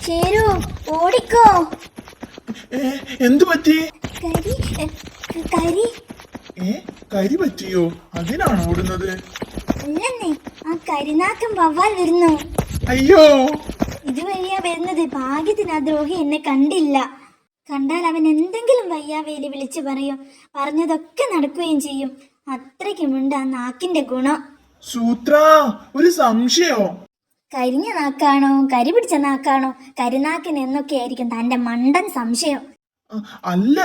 ചേരു ഓടിക്കോ. എന്തു പറ്റി? കരി കരി കരി പറ്റിയോ? അതിനാണ് ഓടുന്നത്? അല്ലെന്നേ, ആ കരിനാക്കൻ വവ്വാൽ വരുന്നു. അയ്യോ, ഇതുവഴിയാ വരുന്നത്. ഭാഗ്യത്തിന് ആ ദ്രോഹി എന്നെ കണ്ടില്ല. കണ്ടാൽ അവൻ എന്തെങ്കിലും വയ്യാവേലി വിളിച്ചു പറയും. പറഞ്ഞതൊക്കെ നടക്കുകയും ചെയ്യും. അത്രയ്ക്കുമുണ്ട് ആ നാക്കിന്റെ ഗുണം. സൂത്ര, ഒരു സംശയോ? കരിഞ്ഞ നാക്കാണോ കരി പിടിച്ച നാക്കാണോ കരിനാക്കിന് എന്നൊക്കെയായിരിക്കും തന്റെ മണ്ടൻ സംശയം. അല്ല,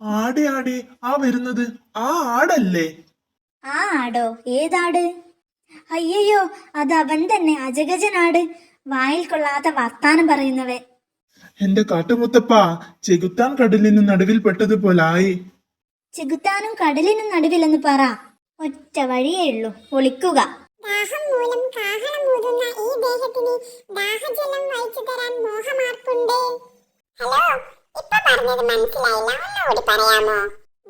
ആടെ ആടെ ആ വരുന്നത് ആ ആടല്ലേ? ആ ആടോ? ഏതാട്? അയ്യോ, അത് അവൻ തന്നെ, അജഗജനാട്. വായിൽ കൊള്ളാത്ത വർത്താനം പറയുന്നവൻ. എന്റെ കാട്ടുമുത്തപ്പ, ചെകുത്താൻ കടലിന് നടുവിൽ പെട്ടതുപോലായി. ചെകുത്താനും കടലിനും നടുവിലെന്ന് പറ. ഒറ്റ വഴിയേ ഉള്ളൂ, ഒളിക്കുക. ദാഹം മൂലം കാഹളം ഊതുന്ന ഈ ദേഹത്തിന് ദാഹജലം വഹിച്ചു തരാൻ മോഹമാർക്കുണ്ട്. ഹലോ, ഇപ്പൊ പറഞ്ഞത് മനസ്സിലായില്ല, ഒന്നുകൂടി പറയാമോ?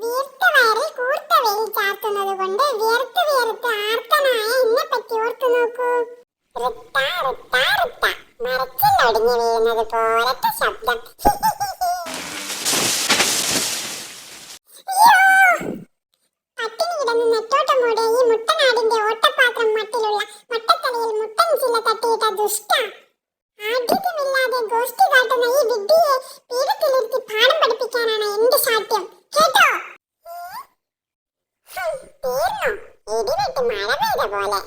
വീർത്ത വയറിൽ കൂർത്ത വെയിൽ ചാർത്തുന്നത് കൊണ്ട് വിയർത്ത് വിയർത്ത് ആർത്തനായ എന്നെ പറ്റി ഓർത്തു നോക്കൂ. റിത്ത റിത്ത റിത്ത, മരച്ചിൽ ഒടിഞ്ഞു വീഴുന്നത് പോലത്തെ ശബ്ദം. പട്ടിണി കിടന്ന് നെട്ടോട്ടമോടെ ഈ മുട്ടനാടിന്റെ ഓട്ടപാത്രം മട്ടിലുള്ള മട്ടത്തലയിൽ മുട്ടൻ ചില്ല തട്ടിയിട്ട ദുഷ്ട. ആഢ്യതമില്ലാതെ ഗോഷ്ടി കാട്ടുന്ന ഈ വിഡ്ഢിയെ പീഠത്തിലിരുത്തി പാഠം പഠിപ്പിക്കാനാണ് എന്റെ ശാഠ്യം. കേട്ടോ? തീർന്നു, ഇടിവെട്ട് മഴ പെയ്ത പോലെ.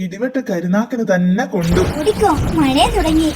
ഇടിവെട്ട് കരിനാക്കിന് തന്നെ കൊണ്ടു. ഓടിക്കോ, മഴ തുടങ്ങി.